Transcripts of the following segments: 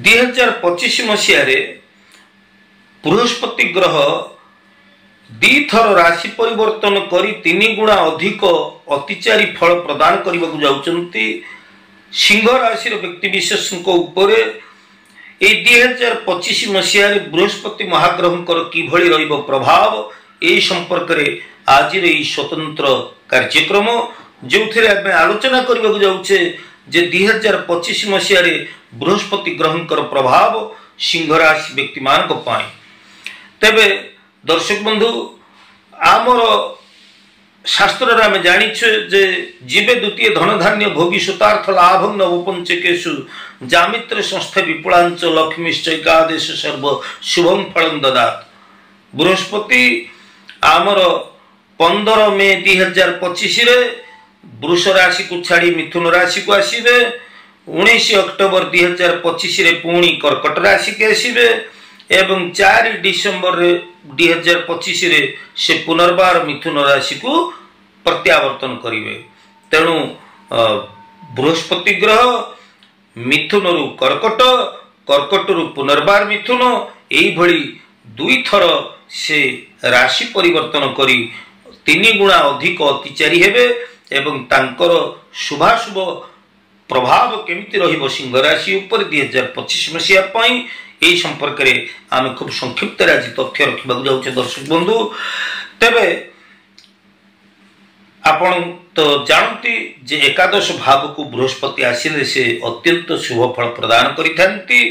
2025 मसीह बृहस्पति ग्रह दी थर राशि परिवर्तन करी 3 गुणा अधिक अतिचारी फल प्रदान करने को जाउचंती सिंह राशि व्यक्ति विशेष ऊपर ए 2025 मसीह बृहस्पति महाग्रह किभली रहिबो प्रभाव ए संपर्क रे आज स्वतंत्र कार्यक्रम जो आलोचना करने को जाउछे जे 2025 मसीह बृहस्पति ग्रह प्रभाव सिंह राशि व्यक्ति मान तेबे दर्शक बंधु आमर शास्त्र आम जानिछे जे जीवे द्वितीय धन धान्य भोगी सुतार्थ लाभं नवपंचकेषु जामित्र संस्थे विपुलांच लक्ष्मीश्चैकादेश सर्व शुभम फलम ददात। बृहस्पति आमर 15 मे 2025 रे वृष राशि को छाड़ी मिथुन राशि को आसीबे। 19 अक्टोबर 2025 रे पुणी कर्कट राशि के आसीबे एवं 4 डिसेम्बर 2025 रे से पुनर्बार मिथुन राशि को प्रत्यावर्तन करिवे। तेणु बृहस्पति ग्रह मिथुन रु कर्कट कर्कट रु पुनर्बार मिथुन एई भली 2 थर से राशि परिवर्तन करी 3 गुणा अधिक अतिचारी हेबे एवं तांकर शुभाशुभ प्रभाव केमिति रहिबो सिंह राशि ऊपर 2025 मसीहा पई ए संपर्क रे आम खूब संक्षिप्त आज तथ्य रखा जाऊे। दर्शक बंधु तेबे आपण तो जानती जे एकादश भाव को बृहस्पति आसिले से अत्यंत शुभ फल प्रदान करिथांती।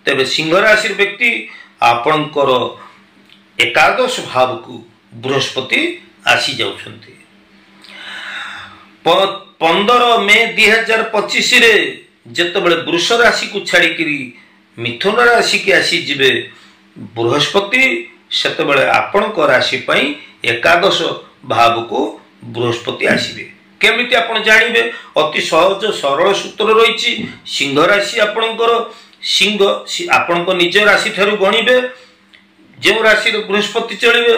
तेबे सिंह राशि व्यक्ति आपणकर एकादश भाव को बृहस्पति आसी जाउछंती। 15 मे 2025 रे जेतबेले वृष राशि को छाड़ी मिथुन राशि के आसी जिबे बृहस्पति सेतबेले आपण को राशि पई एकादश भाव को बृहस्पति आसीबे। केमिति आपण जानिबे अति सहज सरल सूत्र रहिछि। सिंह राशि आपणकर सिंह आपण को निज राशि थारु गणिबे जे राशि रे बृहस्पति चलिबे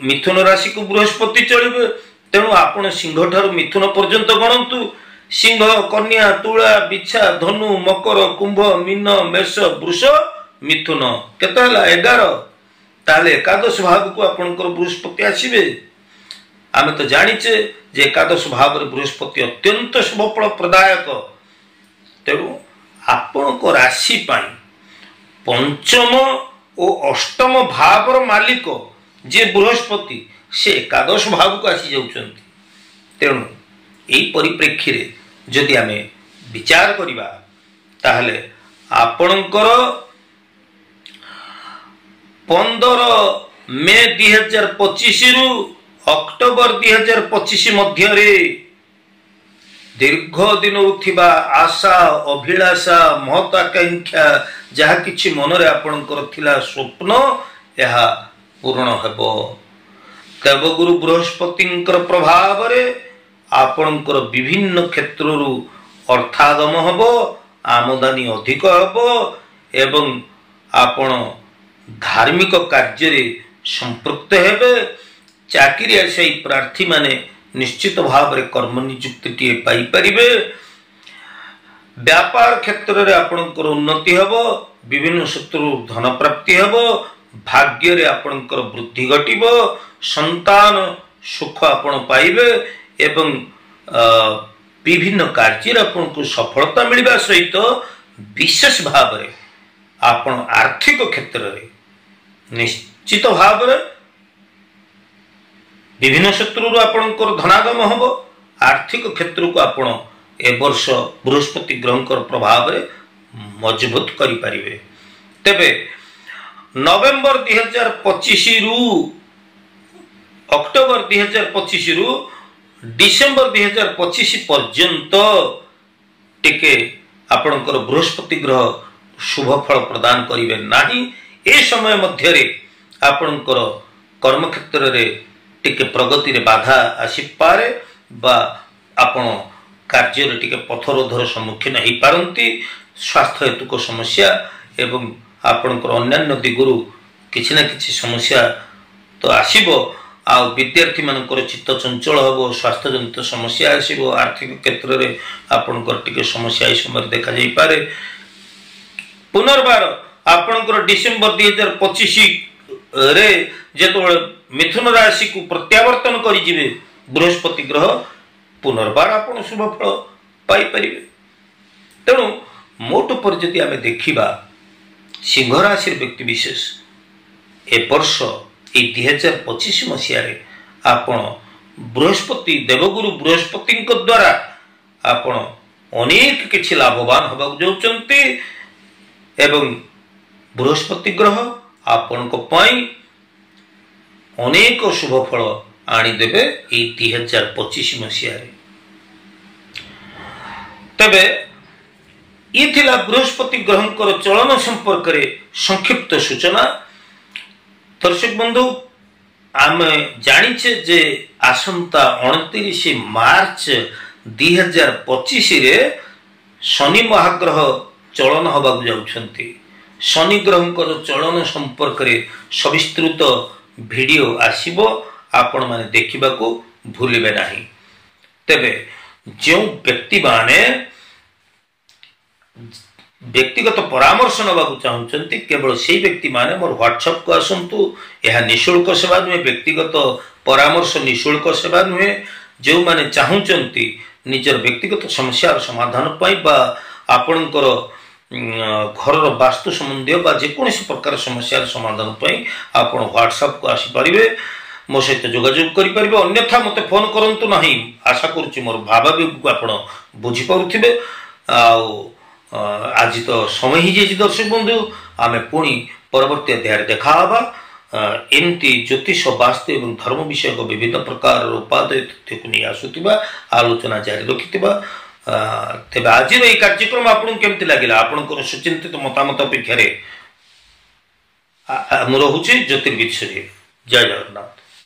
मिथुन राशि को बृहस्पति चलिबे। तेणु आपण सिंह ठारु मिथुन पर्यंत गणंतु। सिंह कन्या तुला बिछा धनु मकर कुंभ मीन मेष वृष मिथुन केते हला 11 ताले एकादश भाव को आपनकर बृहस्पति आसीबे। आमे तो जानिचे जे एकादश भाव रे बृहस्पति अत्यंत शुभ फल प्रदायक। तेणु आपण को राशि पाई पंचम और अष्टम भावर मालिक जे बृहस्पति से एकादश भाव को आसी जाउछंती। तेणु एई परिप्रेक्षी रे जदि आमे विचार करिबा ताहले आपणकर 15 मे 2025 रु अक्टोबर 2025 मध्य रे दीर्घ दिन उथिबा आशा अभिलाषा महत्वाकांक्षा जहा किछि मन रे आपणकर थिला स्वप्न यहा पूर्ण हेबो। देवगुरु बृहस्पतिंकर प्रभाव रे आपणकर विभिन्न क्षेत्रु अर्थागम हबो आमदानी अधिक हबो एवं आपण धार्मिक कार्य रे संपृक्त हेबे। चाकरी आशायी प्रार्थी माने निश्चित भाव रे कर्म नियुक्ति पाई परिबे। व्यापार क्षेत्र रे आपणकर उन्नति हबो विभिन्न क्षेत्रु धन प्राप्ति हबो भाग्य रे आपणकर वृद्धि घटिबो संतान सुख आपण पाइबे एवं विभिन्न कार्य आपको सफलता मिलवा सहित विशेष भाव रे आपण आर्थिक क्षेत्र रे निश्चित भाव रे विभिन्न क्षेत्र आपणकर धनागम हबो। आर्थिक क्षेत्र को आपण ए वर्ष बृहस्पति ग्रहकर प्रभाव रे मजबूत करि परिबे। तेबे नवेम्बर 2025 रु अक्टोबर 2025 रु डिसेम्बर 2025 पर्यंत टिके आपणकर बृहस्पति ग्रह शुभ फल प्रदान करिवे नाही। ए समय मध्य रे आपणकर कर्म क्षेत्र रे टिके प्रगति रे बाधा आसी पारे बा आपण कार्य रे टिके पथरोधर सम्मुखीन हेई पारंती। स्वास्थ्य हेतु को समस्या एवं आपणकर अन्यान्य दिगुरु किछि ना किछि समस्या तो आसीबो। आ विद्यार्थी मानकर चित्त चंचल हबो स्वास्थ्य जनित समस्या आसीबो। आर्थिक क्षेत्र रे आपणकर टिके समस्या ए समय देखा जाई पारे। पुनर्बार आपणकर डिसेम्बर 2025 रे जेतोळे मिथुन राशि को प्रत्यावर्तन करिजिबे बृहस्पति ग्रह पुनर्बार आपण शुभ फल पाई परिबे। तेणु मोट पर जदि आमे देखिबा सिंह राशि व्यक्ति विशेष ए वर्ष ए 2025 मसीह आपण बृहस्पति देवगुरु बृहस्पति द्वारा आपण अनेक किछि लाभवान होबा जाउचंती एवं बृहस्पति ग्रह आपण को पाई अनेक शुभ फल आनी देबे ए 2025 मसीह तबे ये थिला बृहस्पति ग्रहंकर चलन संपर्क रे संक्षिप्त सूचना। दर्शक बंधु आम जानिछे जे आसंता 29 मार्च 2025 रे शनि महाग्रह चलन होबा जाउछंती। शनि ग्रहंकर चलन संपर्क रे सविस्तृत वीडियो आसीबो आपण माने देखिबा को भूलिबे नाही। तबे जो व्यक्ति माने व्यक्तिगत परामर्श नबाकू चाहते केवल से व्यक्ति माने मोर व्हाट्सएप को आसतु। यह निःशुल्क सेवा नुहे, व्यक्तिगत परामर्श निःशुल्क सेवा नुहे। जो माने चाहते निजर व्यक्तिगत समस्या समाधान पाई बा आपणकर घर वास्तु संबंधी बा जेकोसी प्रकार समस्या समाधान पाई आपण व्हाट्सएप को आसी पारिबे, मो सहित जोगाजोग करि पारिबे। अन्यथा मते फोन करंतु नाही। आशा करूची मोर भावावेग को आपण बुझी पारुथिबे। आज तो समय ही जाइए दर्शक बंधु, आमे पुणी परवर्ती अध्याय देखा एमती ज्योतिष वास्तु एवं धर्म विषय को विभिन्न प्रकार उपादेय तथ्य को नहीं आसुतिबा आलोचना जारी रखिथिबा। तेबे आज ये कार्यक्रम आपन केमति लागिला आपनकर सुचिंतित मतामत अपेक्षा रे रहुछि ज्योतिर्विद। जय जगन्नाथ।